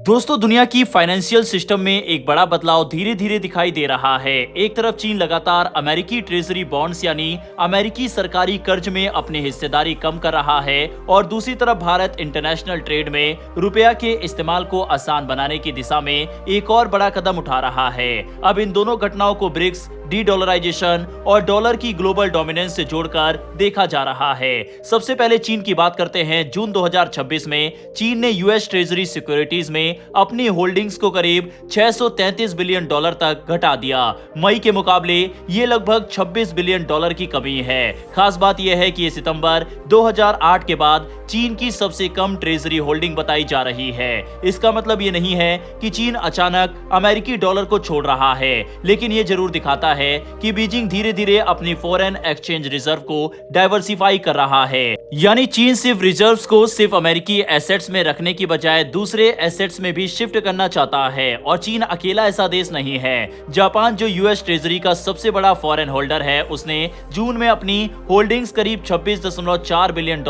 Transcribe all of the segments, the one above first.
दोस्तों, दुनिया की फाइनेंशियल सिस्टम में एक बड़ा बदलाव धीरे धीरे दिखाई दे रहा है। एक तरफ चीन लगातार अमेरिकी ट्रेजरी बॉन्ड्स यानी अमेरिकी सरकारी कर्ज में अपनी हिस्सेदारी कम कर रहा है और दूसरी तरफ भारत इंटरनेशनल ट्रेड में रुपया के इस्तेमाल को आसान बनाने की दिशा में एक और बड़ा कदम उठा रहा है। अब इन दोनों घटनाओं को ब्रिक्स, डी-डॉलराइजेशन और डॉलर की ग्लोबल डोमिनेंस से जोड़कर देखा जा रहा है। सबसे पहले चीन की बात करते हैं। जून 2026 में चीन ने यूएस ट्रेजरी सिक्योरिटीज में अपनी होल्डिंग्स को करीब $633 बिलियन तक घटा दिया। मई के मुकाबले ये लगभग $26 बिलियन की कमी है। खास बात यह है कि ये सितंबर 2008 के बाद चीन की सबसे कम ट्रेजरी होल्डिंग बताई जा रही है। इसका मतलब ये नहीं है कि चीन अचानक अमेरिकी डॉलर को छोड़ रहा है, लेकिन ये जरूर दिखाता है कि बीजिंग धीरे धीरे अपनी फॉरेन एक्सचेंज रिजर्व को डाइवर्सिफाई कर रहा है। यानी चीन सिर्फ रिजर्व्स को सिर्फ अमेरिकी एसेट्स में रखने की बजाय दूसरे एसेट्स में भी शिफ्ट करना चाहता है। और चीन अकेला ऐसा देश नहीं है। जापान, जो यूएस ट्रेजरी का सबसे बड़ा फॉरेन होल्डर है, उसने जून में अपनी होल्डिंग्स करीब $26.4 बिलियन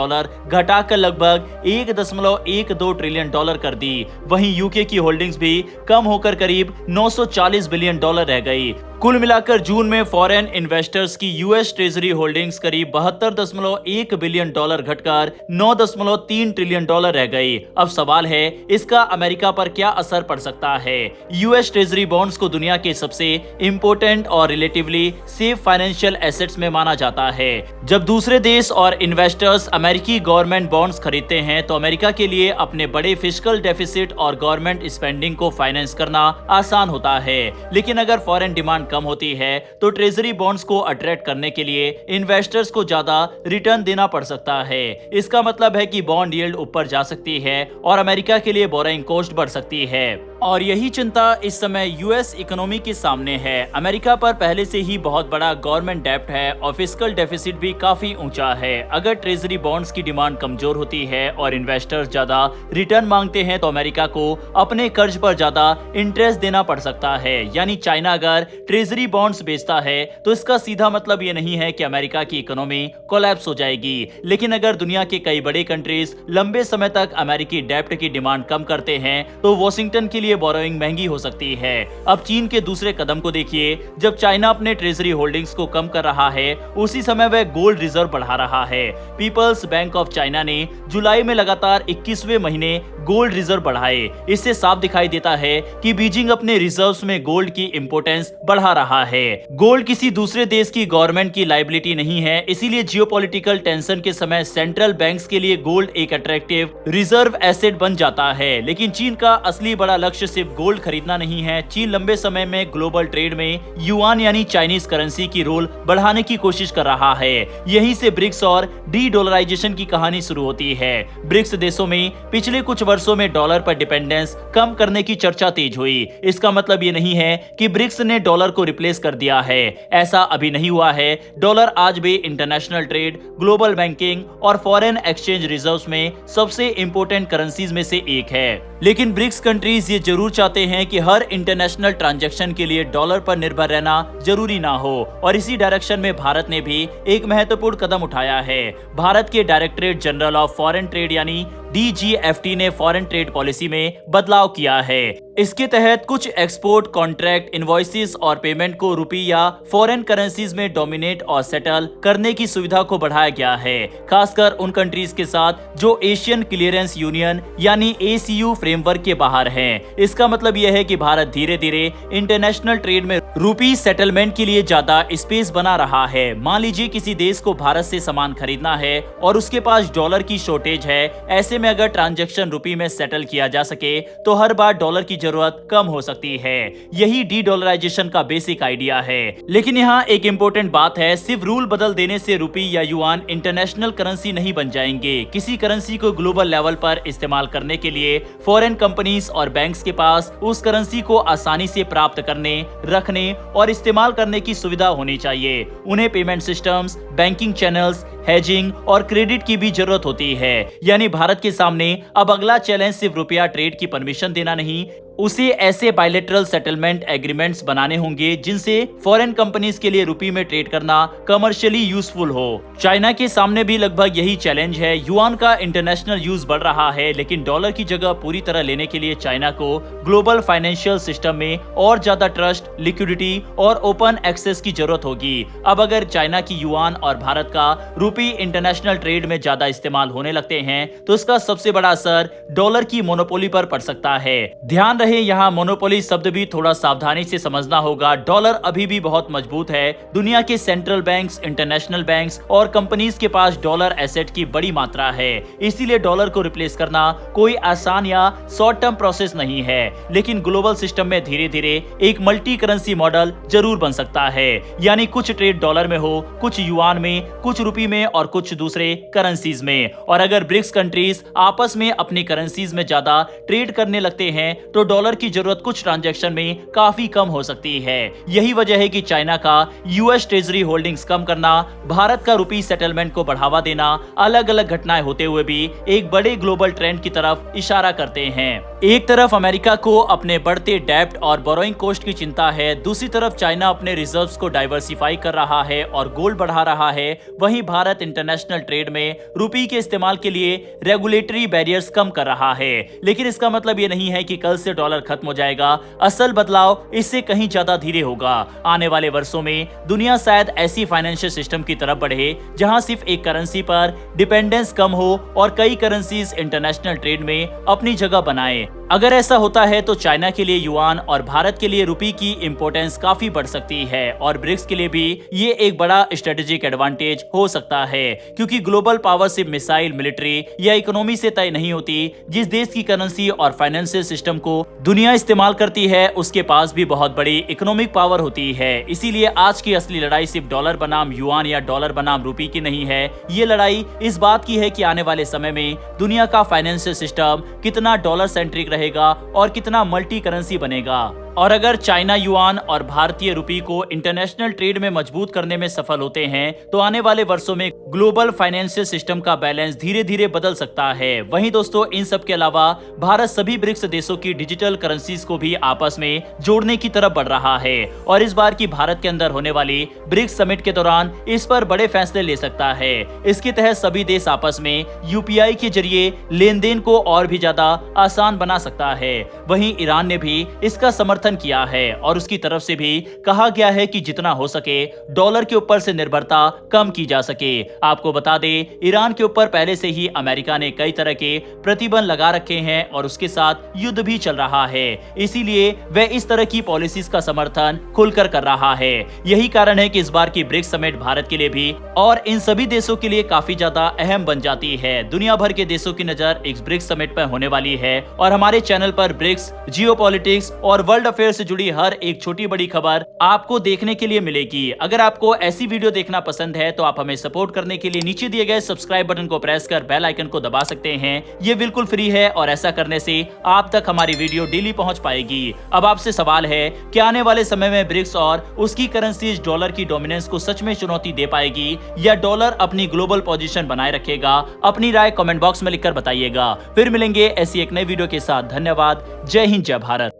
घटाकर लगभग $1.12 ट्रिलियन कर दी। वहीं यूके की होल्डिंग्स भी कम होकर करीब $940 बिलियन रह गई। कुल मिलाकर जून में फॉरेन इन्वेस्टर्स की यूएस ट्रेजरी होल्डिंग्स करीब $72.1 बिलियन घटकर $9.3 ट्रिलियन रह गई। अब सवाल है, इसका अमेरिका पर क्या असर पड़ सकता है? यूएस ट्रेजरी बॉन्ड्स को दुनिया के सबसे इंपोर्टेंट और रिलेटिवली सेफ फाइनेंशियल एसेट्स में माना जाता है। जब दूसरे देश और इन्वेस्टर्स अमेरिकी गवर्नमेंट बॉन्ड्स खरीदते हैं तो अमेरिका के लिए अपने बड़े फिस्कल डेफिसिट और गवर्नमेंट स्पेंडिंग को फाइनेंस करना आसान होता है। लेकिन अगर फॉरेन डिमांड कम होती है तो ट्रेजरी बॉन्ड्स को अट्रैक्ट करने के लिए इन्वेस्टर्स को ज्यादा रिटर्न देना पड़ सकता है। इसका मतलब है कि बॉन्ड यील्ड ऊपर जा सकती है और अमेरिका के लिए बोरोइंग कॉस्ट बढ़ सकती है। और यही चिंता इस समय यूएस इकोनॉमी के सामने है। अमेरिका पर पहले से ही बहुत बड़ा गवर्नमेंट डेब्ट है और फिस्कल डेफिसिट भी काफी ऊंचा है। अगर ट्रेजरी बॉन्ड्स की डिमांड कमजोर होती है और इन्वेस्टर्स ज्यादा रिटर्न मांगते हैं तो अमेरिका को अपने कर्ज पर ज्यादा इंटरेस्ट देना पड़ सकता है। यानी चाइना अगर ट्रेजरी बॉन्ड्स बेचता है तो इसका सीधा मतलब ये नहीं है कि अमेरिका की इकोनॉमी कोलैप्स हो जाएगी। लेकिन अगर दुनिया के कई बड़े कंट्रीज लंबे समय तक अमेरिकी डेब्ट की डिमांड कम करते हैं तो वॉशिंगटन के लिए बोरोइंग महंगी हो सकती है। अब चीन के दूसरे कदम को देखिए। जब चाइना अपने ट्रेजरी होल्डिंग्स को कम कर रहा है, उसी समय वह गोल्ड रिजर्व बढ़ा रहा है। पीपल्स बैंक ऑफ चाइना ने जुलाई में लगातार 21वें महीने गोल्ड रिजर्व बढ़ाए। इससे साफ दिखाई देता है कि बीजिंग अपने रिजर्व्स में गोल्ड की इंपोर्टेंस बढ़ा रहा है। गोल्ड किसी दूसरे देश की गवर्नमेंट की लायबिलिटी नहीं है, इसीलिए जियोपॉलिटिकल टेंशन के समय सेंट्रल बैंक्स के लिए गोल्ड एक अट्रैक्टिव रिजर्व एसेट बन जाता है। लेकिन चीन का असली बड़ा लक्ष्य सिर्फ गोल्ड खरीदना नहीं है। चीन लंबे समय में ग्लोबल ट्रेड में युआन यानी चाइनीज करेंसी की रोल बढ़ाने की कोशिश कर रहा है। यहीं से ब्रिक्स और डी-डॉलराइजेशन की कहानी शुरू होती है। ब्रिक्स देशों में पिछले कुछ वर्षों में डॉलर पर डिपेंडेंस कम करने की चर्चा तेज हुई। इसका मतलब ये नहीं है कि ब्रिक्स ने डॉलर को रिप्लेस कर दिया है। ऐसा अभी नहीं हुआ है। डॉलर आज भी इंटरनेशनल ट्रेड, ग्लोबल बैंकिंग और फॉरेन एक्सचेंज रिजर्व्स में सबसे इंपोर्टेंट करेंसीज में से एक है। लेकिन ब्रिक्स कंट्रीज ये जरूर चाहते हैं कि हर इंटरनेशनल ट्रांजैक्शन के लिए डॉलर पर निर्भर रहना जरूरी ना हो। और इसी डायरेक्शन में भारत ने भी एक महत्वपूर्ण कदम उठाया है। भारत के directorate general of foreign trade यानी DGFT ने फॉरेन ट्रेड पॉलिसी में बदलाव किया है। इसके तहत कुछ एक्सपोर्ट कॉन्ट्रैक्ट, इनवॉइसेस और पेमेंट को रुपये या फॉरेन करेंसीज में डोमिनेट और सेटल करने की सुविधा को बढ़ाया गया है, खासकर उन कंट्रीज के साथ जो एशियन क्लियरेंस यूनियन यानी ACU फ्रेमवर्क के बाहर हैं। इसका मतलब यह है कि भारत धीरे धीरे इंटरनेशनल ट्रेड में रुपी सेटलमेंट के लिए ज्यादा स्पेस बना रहा है। मान लीजिए किसी देश को भारत से सामान खरीदना है और उसके पास डॉलर की शॉर्टेज है। ऐसे में अगर ट्रांजैक्शन रुपये में सेटल किया जा सके तो हर बार डॉलर की जरूरत कम हो सकती है। यही डी-डॉलराइजेशन का बेसिक आइडिया है। लेकिन यहाँ एक इंपॉर्टेंट बात है, सिर्फ रूल बदल देने से रुपये या युआन इंटरनेशनल करेंसी नहीं बन जाएंगे। किसी करेंसी को ग्लोबल लेवल पर इस्तेमाल करने के लिए फॉरेन कंपनीज और बैंक्स के पास उस करेंसी को आसानी से प्राप्त करने, रखने और इस्तेमाल करने की सुविधा होनी चाहिए। उन्हें payment systems, banking channels, hedging और क्रेडिट की भी जरूरत होती है। यानी भारत के सामने अब अगला चैलेंज सिर्फ रुपया ट्रेड की परमिशन देना नहीं, उसे ऐसे बायलैटरल सेटलमेंट एग्रीमेंट्स बनाने होंगे जिनसे फॉरेन कंपनीज के लिए रुपये में ट्रेड करना कमर्शियली यूजफुल हो। चाइना के सामने भी लगभग यही चैलेंज है। युआन का इंटरनेशनल यूज बढ़ रहा है, लेकिन डॉलर की जगह पूरी तरह लेने के लिए चाइना को ग्लोबल फाइनेंशियल सिस्टम में और ज्यादा ट्रस्ट, लिक्विडिटी और ओपन एक्सेस की जरूरत होगी। अब अगर चाइना की युआन और भारत का रुपये इंटरनेशनल ट्रेड में ज्यादा इस्तेमाल होने लगते हैं तो इसका सबसे बड़ा असर डॉलर की मोनोपोली पर पड़ सकता है। ध्यान रहे, यहाँ मोनोपोली शब्द भी थोड़ा सावधानी से समझना होगा। डॉलर अभी भी बहुत मजबूत है। दुनिया के सेंट्रल बैंक्स, इंटरनेशनल बैंक्स और कंपनीज के पास डॉलर एसेट की बड़ी मात्रा है। इसीलिए डॉलर को रिप्लेस करना कोई आसान या शॉर्ट टर्म प्रोसेस नहीं है, लेकिन ग्लोबल सिस्टम में धीरे धीरे एक मल्टी करेंसी मॉडल जरूर बन सकता है। यानी कुछ ट्रेड डॉलर में हो, कुछ युआन में, कुछ रुपये में और कुछ दूसरे करेंसीज में। और अगर ब्रिक्स कंट्रीज आपस में अपनी करेंसीज में ज्यादा ट्रेड करने लगते हैं तो डॉलर की जरूरत कुछ ट्रांजैक्शन में काफी कम हो सकती है। यही वजह है कि चाइना का यूएस ट्रेजरी होल्डिंग्स कम करना, भारत का रुपी सेटलमेंट को बढ़ावा देना अलग अलग घटनाएं होते हुए भी एक बड़े ग्लोबल ट्रेंड की तरफ इशारा करते हैं। एक तरफ अमेरिका को अपने बढ़ते डेब्ट और बोरोइंग कॉस्ट की चिंता है, दूसरी तरफ चाइना अपने रिजर्व्स को डाइवर्सिफाई कर रहा है और गोल्ड बढ़ा रहा है। वहीं भारत इंटरनेशनल ट्रेड में रुपये के इस्तेमाल के लिए रेगुलेटरी बैरियर्स कम कर रहा है। लेकिन इसका मतलब ये नहीं है कि कल से डॉलर खत्म हो जाएगा। असल बदलाव इससे कहीं ज्यादा धीरे होगा। आने वाले वर्षों में दुनिया शायद ऐसी फाइनेंशियल सिस्टम की तरफ बढ़े जहां सिर्फ एक करेंसी पर डिपेंडेंस कम हो और कई करेंसीज इंटरनेशनल ट्रेड में अपनी जगह बनाए। अगर ऐसा होता है तो चाइना के लिए युआन और भारत के लिए रुपये की इंपोर्टेंस काफी बढ़ सकती है और ब्रिक्स के लिए भी ये एक बड़ा स्ट्रेटेजिक एडवांटेज हो सकता है, क्योंकि ग्लोबल पावर सिर्फ मिसाइल, मिलिट्री या इकोनॉमी से तय नहीं होती। जिस देश की करेंसी और फाइनेंशियल सिस्टम को दुनिया इस्तेमाल करती है उसके पास भी बहुत बड़ी इकोनॉमिक पावर होती है। इसीलिए आज की असली लड़ाई सिर्फ डॉलर बनाम युआन या डॉलर बनाम रुपये की नहीं है। ये लड़ाई इस बात की है कि आने वाले समय में दुनिया का फाइनेंशियल सिस्टम कितना डॉलर सेंट्रिक रहेगा और कितना मल्टी करेंसी बनेगा। और अगर चाइना युआन और भारतीय रुपये को इंटरनेशनल ट्रेड में मजबूत करने में सफल होते हैं तो आने वाले वर्षों में ग्लोबल फाइनेंशियल सिस्टम का बैलेंस धीरे धीरे बदल सकता है। वहीं दोस्तों, इन सब के अलावा भारत सभी ब्रिक्स देशों की डिजिटल करेंसीज को भी आपस में जोड़ने की तरफ बढ़ रहा है और इस बार की भारत के अंदर होने वाली ब्रिक्स समिट के दौरान इस पर बड़े फैसले ले सकता है। इसके तहत सभी देश आपस में यूपीआई के जरिए लेन देन को और भी ज्यादा आसान बना सकता है। वहीं ईरान ने भी इसका समर्थन किया है और उसकी तरफ से भी कहा गया है कि जितना हो सके डॉलर के ऊपर से निर्भरता कम की जा सके। आपको बता दें, ईरान के ऊपर पहले से ही अमेरिका ने कई तरह के प्रतिबंध लगा रखे हैं और उसके साथ युद्ध भी चल रहा है। इसीलिए वह इस तरह की पॉलिसीज का समर्थन खुलकर कर रहा है। यही कारण है कि इस बार की ब्रिक्स समिट भारत के लिए भी और इन सभी देशों के लिए काफी ज्यादा अहम बन जाती है। दुनिया भर के देशों की नजर इस ब्रिक्स समिट पर होने वाली है और हमारे चैनल पर ब्रिक्स, जियोपॉलिटिक्स और वर्ल्ड अफेयर से जुड़ी हर एक छोटी बड़ी खबर आपको देखने के लिए मिलेगी। अगर आपको ऐसी वीडियो देखना पसंद है तो आप हमें सपोर्ट करने के लिए नीचे दिए गए सब्सक्राइब बटन को प्रेस कर बेल आइकन को दबा सकते हैं। ये बिल्कुल फ्री है और ऐसा करने से आप तक हमारी वीडियो डेली पहुंच पाएगी। अब आपसे सवाल है कि आने वाले समय में ब्रिक्स और उसकी करेंसीज डॉलर की डोमिनेंस को सच में चुनौती दे पाएगी या डॉलर अपनी ग्लोबल पोजीशन बनाए रखेगा? अपनी राय कमेंट बॉक्स में लिखकर बताइएगा। फिर मिलेंगे ऐसी एक नई वीडियो के साथ। धन्यवाद। जय हिंद, जय भारत।